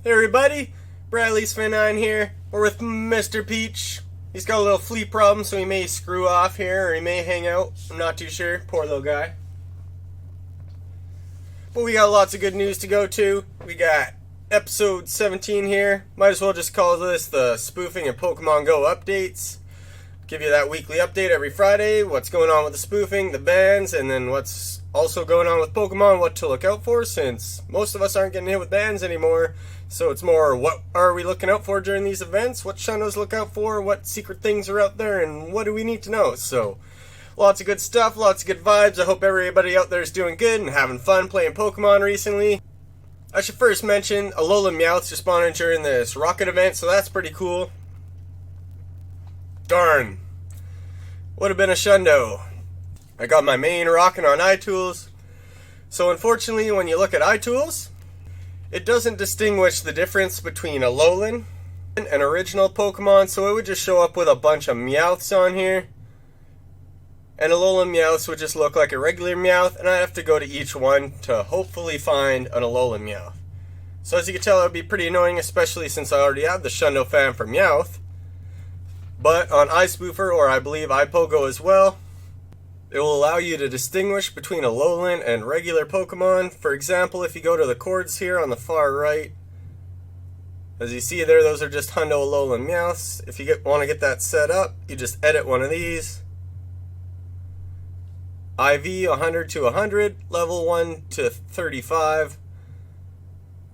Hey everybody, Bradley's Fan9 here. We're with Mr. Peach. He's got a little flea problem, so he may screw off here or he may hang out. I'm not too sure. Poor little guy. But we got lots of good news to go to. We got episode 17 here. Might as well just call this the Spoofing and Pokemon GO updates. Give you that weekly update every Friday. What's going on with the spoofing, the bans, and then what's also going on with Pokemon, what to look out for, since most of us aren't getting hit with bans anymore. So it's more, what are we looking out for during these events? What shunos look out for? What secret things are out there? And what do we need to know? So, lots of good stuff, lots of good vibes. I hope everybody out there is doing good and having fun playing Pokemon recently. I should first mention, Alolan Meowth just spawned during this Rocket event, so that's pretty cool. Darn. Would have been a shundo. I got my main rocking on iTools. So unfortunately, when you look at iTools, it doesn't distinguish the difference between Alolan and an original Pokemon, so it would just show up with a bunch of Meowths on here. And Alolan Meowths would just look like a regular Meowth, and I'd have to go to each one to hopefully find an Alolan Meowth. So as you can tell, it would be pretty annoying, especially since I already have the Shundo fan for Meowth. But on iSpoofer, or I believe iPogo as well, it will allow you to distinguish between Alolan and regular Pokemon. For example, if you go to the cords here on the far right, as you see there, those are just Hundo Alolan Meowths. If you want to get that set up, you just edit one of these. IV 100 to 100, level 1 to 35.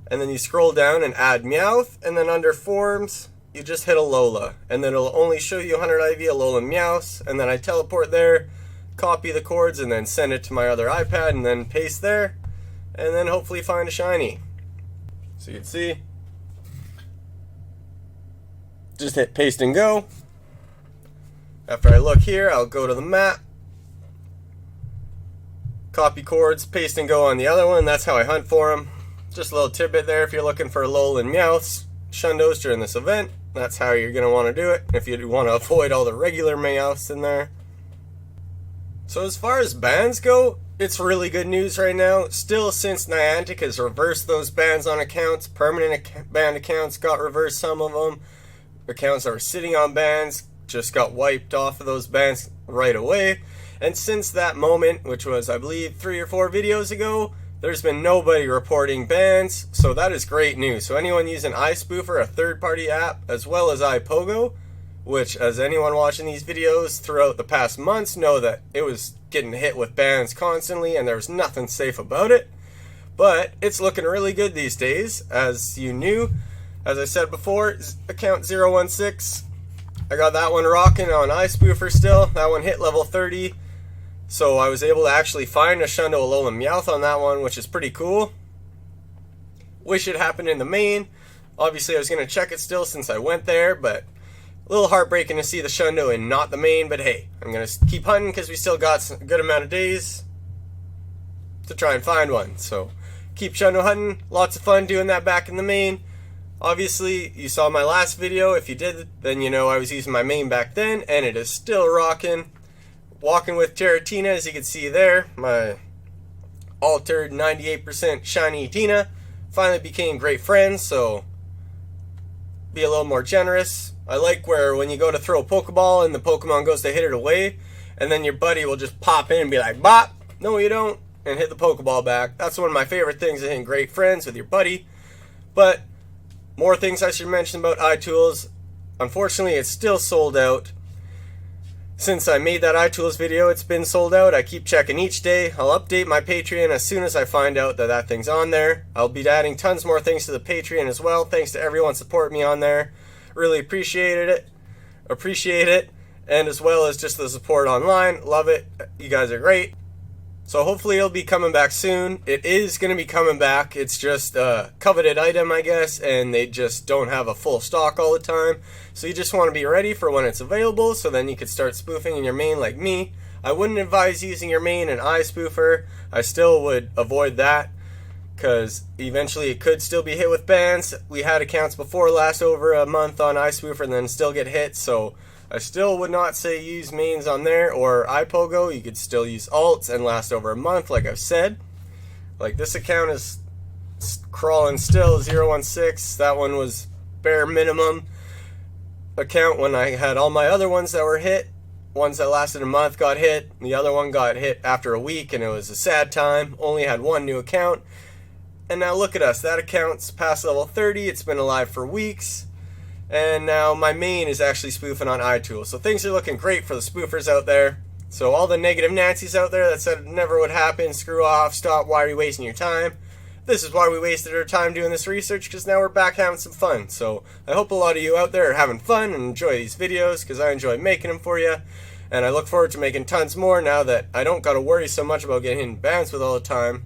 And then you scroll down and add Meowth, and then under forms, you just hit Alola, and then it'll only show you 100 IV Alolan Meowths, and then I teleport there, copy the cords, and then send it to my other iPad, and then paste there, and then hopefully find a shiny. So you can see, just hit paste and go. After I look here, I'll go to the map, copy cords, paste and go on the other one. That's how I hunt for them. Just a little tidbit there if you're looking for Alolan Meowths, Shundos during this event. That's how you're going to want to do it if you want to avoid all the regular Meowths in there. So as far as bans go, it's really good news right now. Still, since Niantic has reversed those bans on accounts, permanent banned accounts got reversed, some of them. Accounts that were sitting on bans just got wiped off of those bans right away. And since that moment, which was I believe 3 or 4 videos ago, there's been nobody reporting bans, so that is great news. So anyone using iSpoofer, a third-party app, as well as iPogo, which, as anyone watching these videos throughout the past months know that it was getting hit with bans constantly and there was nothing safe about it. But it's looking really good these days, as you knew. As I said before, account 016, I got that one rocking on iSpoofer still. That one hit level 30. So I was able to actually find a Shundo Alolan Meowth on that one, which is pretty cool. Wish it happened in the main. Obviously I was going to check it still since I went there, but a little heartbreaking to see the Shundo in not the main. But hey, I'm going to keep hunting because we still got a good amount of days to try and find one. So keep Shundo hunting. Lots of fun doing that back in the main. Obviously, you saw my last video. If you did, then you know I was using my main back then, and it is still rocking. Walking with Giratina, as you can see there, my altered 98% shiny Tina finally became great friends, so be a little more generous. I like where when you go to throw a Pokeball and the Pokemon goes to hit it away, and then your buddy will just pop in and be like, bop, no you don't, and hit the Pokeball back. That's one of my favorite things, hitting great friends with your buddy. But more things I should mention about iTools. Unfortunately, it's still sold out. Since I made that iTools video, it's been sold out. I keep checking each day. I'll update my Patreon as soon as I find out that that thing's on there. I'll be adding tons more things to the Patreon as well. Thanks to everyone supporting me on there. Really appreciate it. And as well as just the support online. Love it. You guys are great. So hopefully it'll be coming back soon. It is going to be coming back. It's just a coveted item, I guess, and they just don't have a full stock all the time. So you just want to be ready for when it's available, so then you could start spoofing in your main like me. I wouldn't advise using your main in iSpoofer. I still would avoid that, because eventually it could still be hit with bans. We had accounts before last over a month on iSpoofer and then still get hit, so I still would not say use mains on there, or iPogo. You could still use alts and last over a month, like I've said. Like, this account is crawling still. 016, that one was bare minimum account when I had all my other ones that were hit. Ones that lasted a month got hit. The other one got hit after a week, and it was a sad time. Only had one new account. And now look at us. That account's past level 30. It's been alive for weeks. And now my main is actually spoofing on iTools. So things are looking great for the spoofers out there. So all the negative Nancy's out there that said it never would happen, screw off, stop, why are you wasting your time? This is why we wasted our time doing this research, because now we're back having some fun. So I hope a lot of you out there are having fun and enjoy these videos, because I enjoy making them for you. And I look forward to making tons more now that I don't got to worry so much about getting bounced with all the time.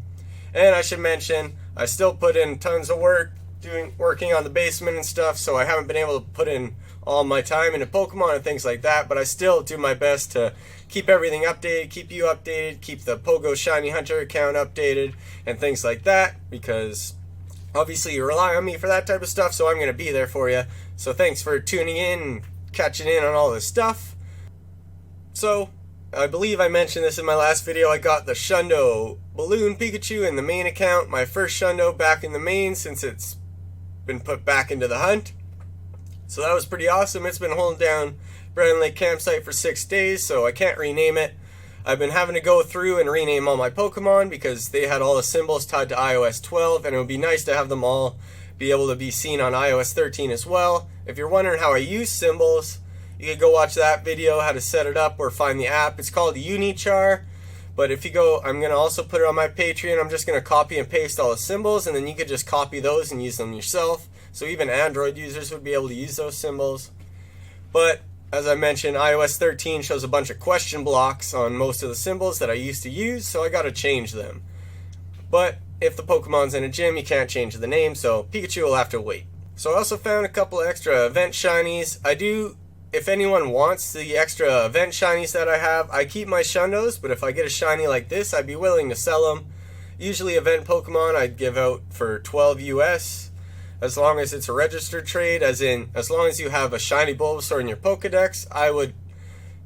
And I should mention, I still put in tons of work working on the basement and stuff, so I haven't been able to put in all my time into Pokemon and things like that, but I still do my best to keep everything updated, keep you updated, keep the Pogo Shiny Hunter account updated, and things like that, because obviously you rely on me for that type of stuff, so I'm going to be there for you. So thanks for tuning in and catching in on all this stuff. So, I believe I mentioned this in my last video, I got the Shundo Balloon Pikachu in the main account, my first Shundo back in the main since it's been put back into the hunt. So that was pretty awesome. It's been holding down Brennan Lake Campsite for 6 days, so I can't rename it. I've been having to go through and rename all my Pokemon because they had all the symbols tied to iOS 12, and it would be nice to have them all be able to be seen on iOS 13 as well. If you're wondering how I use symbols, you can go watch that video, how to set it up or find the app. It's called Unichar. But if you go, I'm going to also put it on my Patreon. I'm just going to copy and paste all the symbols, and then you could just copy those and use them yourself. So even Android users would be able to use those symbols. But as I mentioned, iOS 13 shows a bunch of question blocks on most of the symbols that I used to use, so I got to change them. But if the Pokemon's in a gym, you can't change the name, so Pikachu will have to wait. So I also found a couple extra event shinies. If anyone wants the extra event shinies that I have, I keep my Shundos, but if I get a shiny like this, I'd be willing to sell them. Usually event Pokemon I'd give out for 12 US, as long as it's a registered trade, as long as you have a shiny Bulbasaur in your Pokedex, I would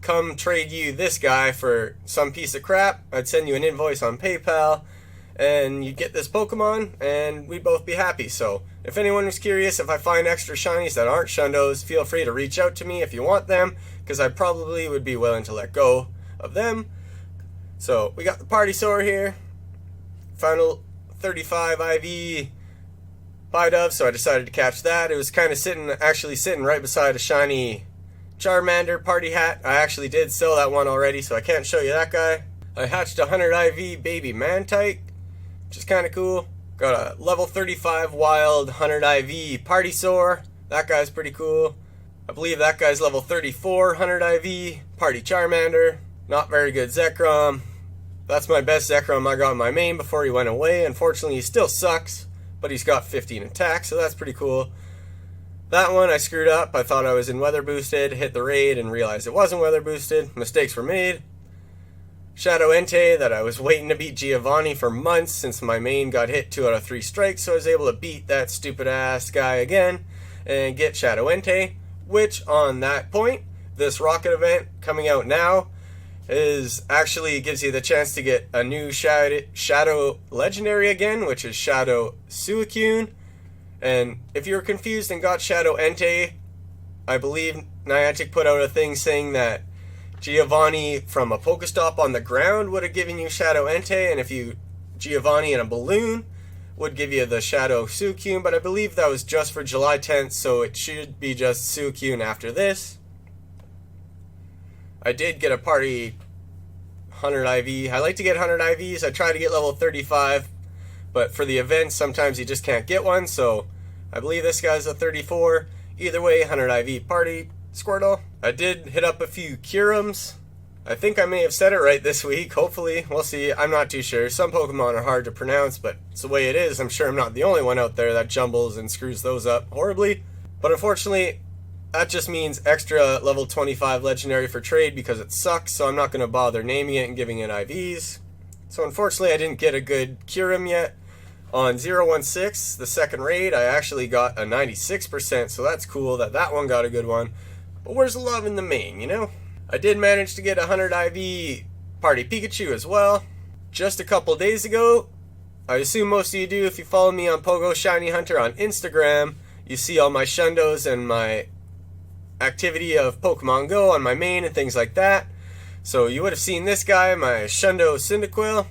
come trade you this guy for some piece of crap. I'd send you an invoice on PayPal, and you'd get this Pokemon, and we'd both be happy. So if anyone was curious, if I find extra shinies that aren't Shundos, feel free to reach out to me if you want them, because I probably would be willing to let go of them. So we got the Partysaur here, final 35 IV Bidove, so I decided to catch that. It was kind of actually sitting right beside a shiny Charmander Party Hat. I actually did sell that one already, so I can't show you that guy. I hatched a 100 IV Baby Mantike, which is kind of cool. Got a level 35 wild 100 IV Partysaur. That guy's pretty cool. I believe that guy's level 34 100 IV Party Charmander. Not very good Zekrom. That's my best Zekrom I got in my main before he went away. Unfortunately, he still sucks, but he's got 15 attack, so that's pretty cool. That one I screwed up. I thought I was in weather boosted, hit the raid, and realized it wasn't weather boosted. Mistakes were made. Shadow Entei, that I was waiting to beat Giovanni for months since my main got hit 2 out of 3 strikes, so I was able to beat that stupid ass guy again and get Shadow Entei, which on that point, this rocket event coming out now actually gives you the chance to get a new Shadow Legendary again, which is Shadow Suicune. And if you were confused and got Shadow Entei, I believe Niantic put out a thing saying that Giovanni from a Pokestop on the ground would have given you Shadow Entei, and if you Giovanni in a balloon would give you the Shadow Suicune, but I believe that was just for July 10th, so it should be just Suicune after this. I did get a party 100 IV. I like to get 100 IVs. I try to get level 35, but for the event, sometimes you just can't get one, so I believe this guy's a 34. Either way, 100 IV party Squirtle. I did hit up a few Curums. I think I may have said it right this week, hopefully. We'll see. I'm not too sure. Some Pokemon are hard to pronounce, but it's the way it is. I'm sure I'm not the only one out there that jumbles and screws those up horribly. But unfortunately, that just means extra level 25 legendary for trade because it sucks, so I'm not going to bother naming it and giving it IVs. So unfortunately, I didn't get a good Kyurem yet. On 016, the second raid, I actually got a 96%, so that's cool that one got a good one. But where's the love in the main, you know? I did manage to get a 100 IV Party Pikachu as well. Just a couple days ago, I assume most of you do if you follow me on Pogo Shiny Hunter on Instagram. You see all my Shundos and my activity of Pokemon Go on my main and things like that. So you would have seen this guy, my Shundo Cyndaquil.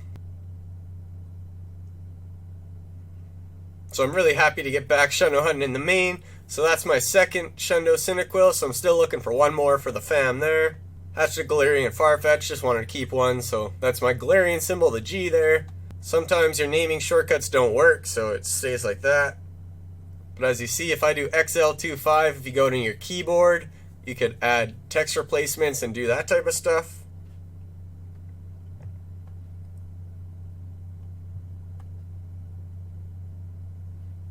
So I'm really happy to get back Shundo hunting in the main. So that's my second Shundo Cyndaquil, so I'm still looking for one more for the fam there. Hatched a Galarian Farfetch, just wanted to keep one, so that's my Galarian symbol, the G there. Sometimes your naming shortcuts don't work, so it stays like that. But as you see, if I do XL25, if you go to your keyboard, you could add text replacements and do that type of stuff.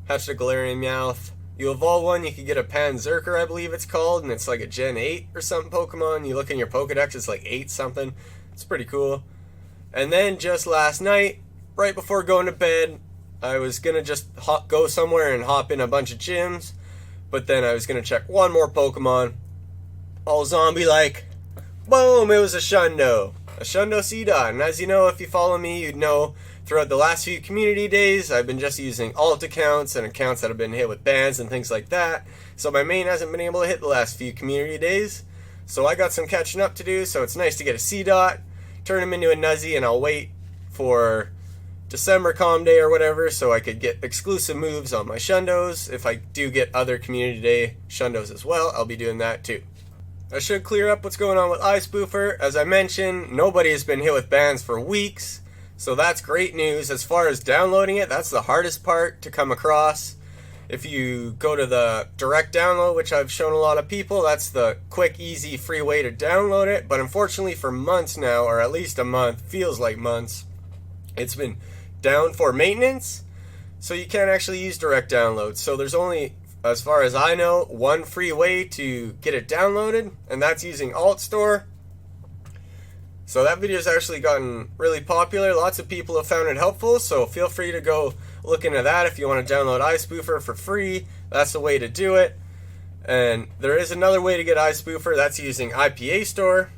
Hatched a Galarian Meowth. You evolve one, you could get a Panzerker, I believe it's called, and it's like a Gen 8 or something Pokemon. You look in your Pokedex, it's like 8 something. It's pretty cool. And then just last night, right before going to bed, I was going to just go somewhere and hop in a bunch of gyms, but then I was going to check one more Pokemon. All zombie-like. Boom! It was a Shundo. A Shundo C-Dot. And as you know, if you follow me, you'd know throughout the last few community days, I've been just using alt accounts and accounts that have been hit with bans and things like that. So my main hasn't been able to hit the last few community days. So I got some catching up to do, so it's nice to get a C-Dot, turn him into a Nuzzy, and I'll wait for December Calm Day or whatever so I could get exclusive moves on my Shundos. If I do get other community day Shundos as well, I'll be doing that too. I should clear up what's going on with iSpoofer. As I mentioned, nobody has been hit with bans for weeks. So that's great news. As far as downloading it, that's the hardest part to come across. If you go to the direct download, which I've shown a lot of people, that's the quick, easy, free way to download it. But unfortunately for months now, or at least a month, feels like months, it's been down for maintenance. So you can't actually use direct download. So there's only, as far as I know, one free way to get it downloaded, and that's using AltStore. So that video's actually gotten really popular. Lots of people have found it helpful, so feel free to go look into that if you want to download iSpoofer for free. That's the way to do it. And there is another way to get iSpoofer. That's using IPA Store.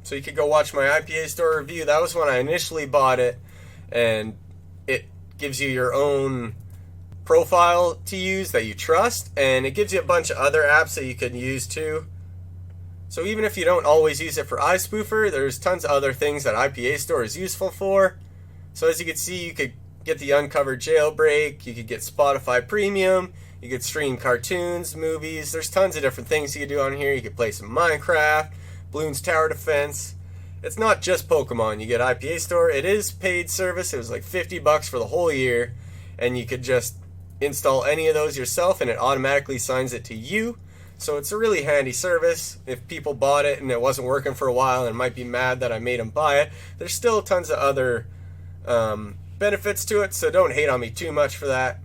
So you could go watch my IPA Store review. That was when I initially bought it, and it gives you your own profile to use that you trust, and it gives you a bunch of other apps that you can use too. So even if you don't always use it for iSpoofer, there's tons of other things that IPA Store is useful for. So as you can see, you could get the uncovered jailbreak, you could get Spotify Premium, you could stream cartoons, movies, there's tons of different things you could do on here. You could play some Minecraft, Bloons Tower Defense. It's not just Pokemon. You get IPA Store. It is paid service. It was like $50 for the whole year, and you could just install any of those yourself and it automatically signs it to you. So it's a really handy service. If people bought it and it wasn't working for a while and might be mad that I made them buy it, there's still tons of other benefits to it, so don't hate on me too much for that.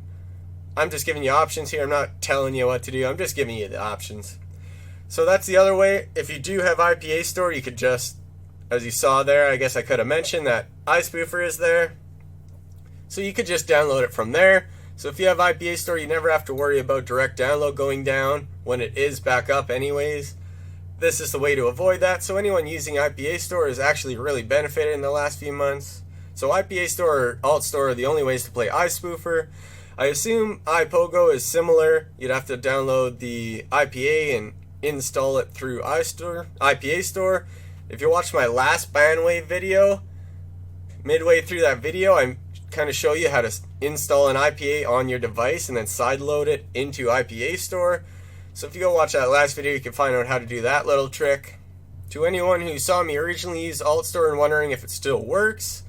I'm just giving you options here. I'm not telling you what to do. I'm just giving you the options. So that's the other way. If you do have IPA Store, you could just, as you saw there, I guess I could have mentioned that iSpoofer is there. So you could just download it from there. So if you have IPA Store, you never have to worry about direct download going down when it is back up anyways. This is the way to avoid that. So anyone using IPA Store has actually really benefited in the last few months. So IPA Store or AltStore are the only ways to play iSpoofer. I assume iPogo is similar. You'd have to download the IPA and install it through IPA Store. If you watched my last Bandwave video, midway through that video, I kind of show you how to install an IPA on your device and then sideload it into IPA Store. So if you go watch that last video, you can find out how to do that little trick. To anyone who saw me originally use AltStore and wondering if it still works,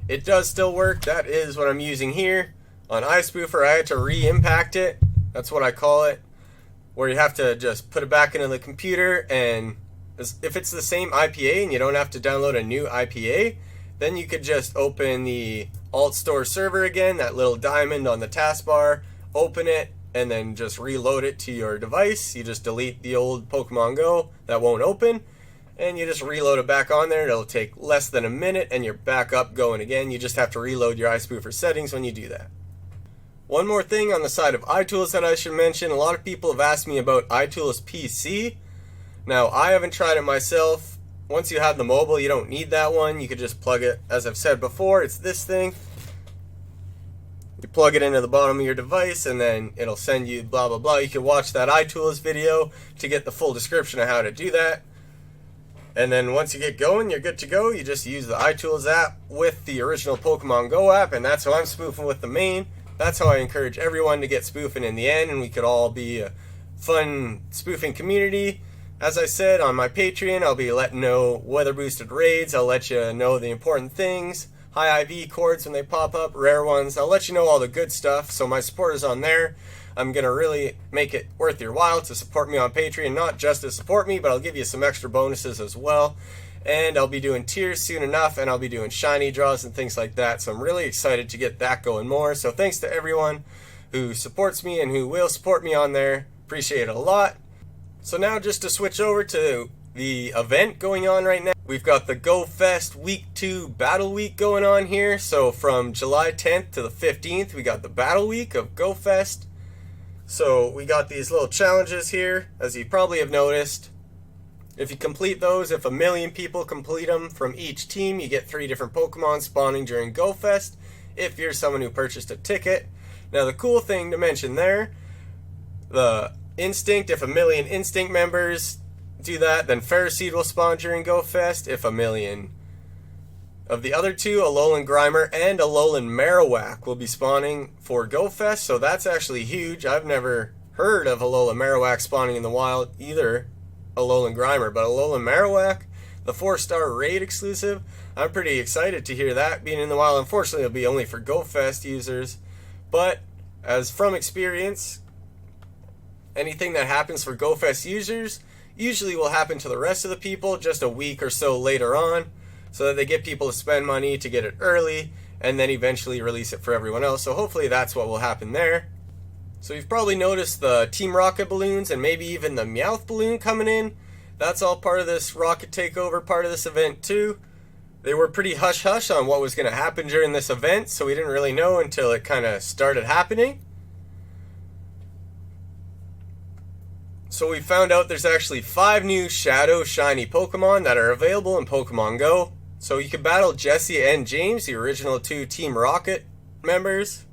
it does still work. That is what I'm using here. On iSpoofer, I had to re-impact it. That's what I call it, where you have to just put it back into the computer, and if it's the same IPA and you don't have to download a new IPA, then you could just open the AltStore server again, that little diamond on the taskbar, open it, and then just reload it to your device. You just delete the old Pokemon Go that won't open, and you just reload it back on there. It'll take less than a minute, and you're back up going again. You just have to reload your iSpoofer settings when you do that. One more thing on the side of iTools that I should mention. A lot of people have asked me about iTools PC. Now, I haven't tried it myself. Once you have the mobile, you don't need that one. You could just plug it, as I've said before, it's this thing. You plug it into the bottom of your device and then it'll send you blah blah blah. You can watch that iTools video to get the full description of how to do that. And then once you get going, you're good to go. You just use the iTools app with the original Pokemon GO app, and that's how I'm spoofing with the main. That's how I encourage everyone to get spoofing in the end, and we could all be a fun spoofing community. As I said, on my Patreon, I'll be letting know weather boosted raids. I'll let you know the important things. High IV cords when they pop up, rare ones. I'll let you know all the good stuff. So my support is on there. I'm going to really make it worth your while to support me on Patreon. Not just to support me, but I'll give you some extra bonuses as well. And I'll be doing tiers soon enough, and I'll be doing shiny draws and things like that. So I'm really excited to get that going more. So thanks to everyone who supports me and who will support me on there. Appreciate it a lot. So now just to switch over to the event going on right now. We've got the Go Fest Week 2 Battle Week going on here. So from July 10th to the 15th, we got the Battle Week of Go Fest. So we got these little challenges here, as you probably have noticed. If you complete those, if 1 million people complete them from each team, you get 3 different Pokemon spawning during Go Fest, if you're someone who purchased a ticket. Now the cool thing to mention there, the Instinct, if 1 million Instinct members do that, then Ferroseed will spawn during Go Fest. If 1 million of the other 2, Alolan Grimer and Alolan Marowak, will be spawning for Go Fest, so that's actually huge. I've never heard of Alolan Marowak spawning in the wild, either Alolan Grimer, but Alolan Marowak, the 4-star raid exclusive, I'm pretty excited to hear that being in the wild. Unfortunately, it'll be only for Go Fest users, but as from experience, anything that happens for Go Fest users usually will happen to the rest of the people just a week or so later on, so that they get people to spend money to get it early and then eventually release it for everyone else. So hopefully that's what will happen there. So you've probably noticed the Team Rocket balloons and maybe even the Meowth balloon coming in. That's all part of this Rocket Takeover, part of this event too. They were pretty hush-hush on what was going to happen during this event, so we didn't really know until it kind of started happening. So we found out there's actually 5 new Shadow Shiny Pokemon that are available in Pokemon GO. So you can battle Jesse and James, the original 2 Team Rocket members.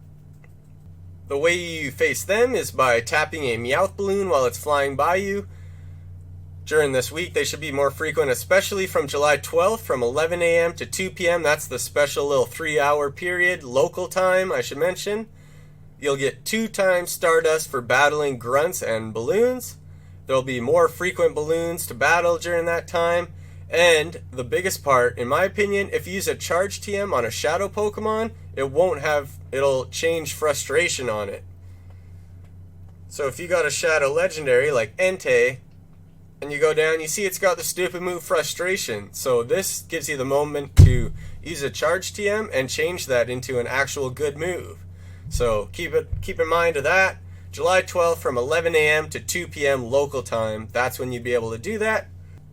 The way you face them is by tapping a Meowth balloon while it's flying by you. During this week, they should be more frequent, especially from July 12th from 11 a.m. to 2 p.m. That's the special little 3-hour period, local time, I should mention. You'll get 2 times Stardust for battling grunts and balloons. There'll be more frequent balloons to battle during that time. And the biggest part, in my opinion, if you use a Charge TM on a Shadow Pokemon, it'll change Frustration on it. So if you got a Shadow Legendary like Entei, and you go down, you see it's got the stupid move Frustration. So this gives you the moment to use a Charge TM and change that into an actual good move. So keep in mind of that. July 12th from 11 a.m. to 2 p.m. local time. That's when you'd be able to do that.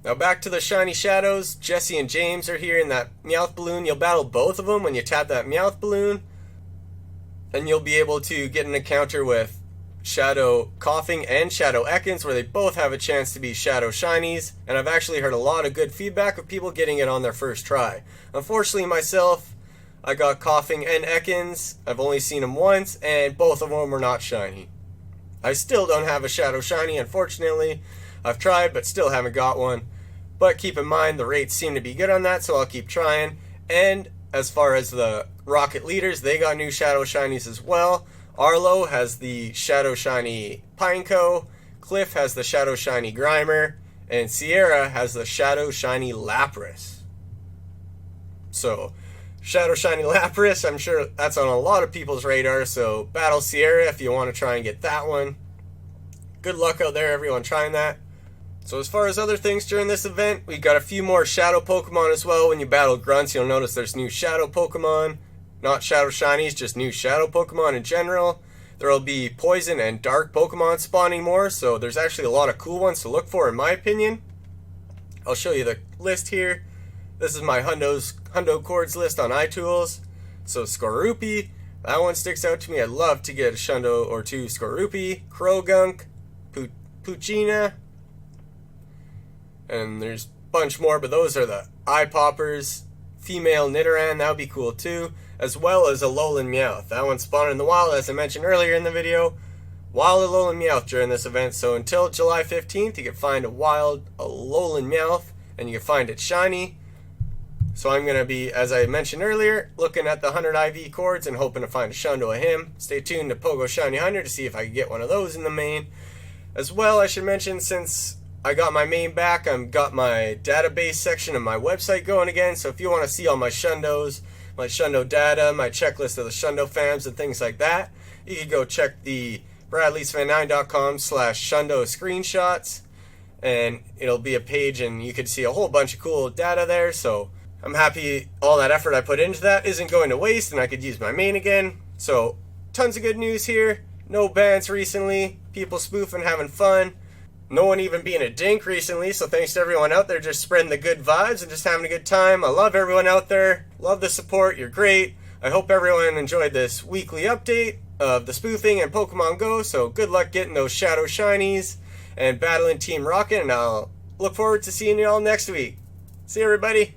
Now back to the Shiny Shadows. Jesse and James are here in that Meowth balloon. You'll battle both of them when you tap that Meowth balloon. And you'll be able to get an encounter with Shadow Koffing and Shadow Ekans, where they both have a chance to be Shadow Shinies. And I've actually heard a lot of good feedback of people getting it on their first try. Unfortunately myself, I got Koffing and Ekans. I've only seen them once, and both of them were not shiny. I still don't have a Shadow Shiny, unfortunately. I've tried, but still haven't got one. But keep in mind, the rates seem to be good on that, so I'll keep trying. And as far as the Rocket leaders, they got new Shadow Shinies as well. Arlo has the Shadow Shiny Pineco. Cliff has the Shadow Shiny Grimer. And Sierra has the Shadow Shiny Lapras. So, Shadow Shiny Lapras, I'm sure that's on a lot of people's radar, so battle Sierra if you want to try and get that one. Good luck out there, everyone trying that. So as far as other things during this event, we got a few more Shadow Pokemon as well. When you battle Grunts, you'll notice there's new Shadow Pokemon. Not Shadow Shinies, just new Shadow Pokemon in general. There will be Poison and Dark Pokemon spawning more, so there's actually a lot of cool ones to look for in my opinion. I'll show you the list here. This is my Hundo Chords list on iTools. So Skorupi, that one sticks out to me. I'd love to get a Shundo or 2 Skorupi. Krogunk, Puccina, and there's a bunch more, but those are the eye poppers. Female Nidoran, that would be cool too. as well as a Alolan Meowth. That one spawned in the wild, as I mentioned earlier in the video. Wild Alolan Meowth during this event, so until July 15th, you can find a wild Alolan Meowth, and you can find it shiny. So I'm going to be, as I mentioned earlier, looking at the 100 IV cords and hoping to find a Shundo of him. Stay tuned to Pogo Shiny Hunter to see if I can get one of those in the main. As well, I should mention, since I got my main back, I've got my database section of my website going again. So if you want to see all my Shundos, my Shundo data, my checklist of the Shundo fams and things like that, you can go check the bradleysfan9.com/Shundo screenshots. And it'll be a page and you can see a whole bunch of cool data there. So I'm happy all that effort I put into that isn't going to waste and I could use my main again. So tons of good news here. No bans recently. People spoofing, having fun. No one even being a dink recently. So thanks to everyone out there just spreading the good vibes and just having a good time. I love everyone out there. Love the support. You're great. I hope everyone enjoyed this weekly update of the spoofing and Pokemon Go. So good luck getting those Shadow Shinies and battling Team Rocket. And I'll look forward to seeing you all next week. See you, everybody.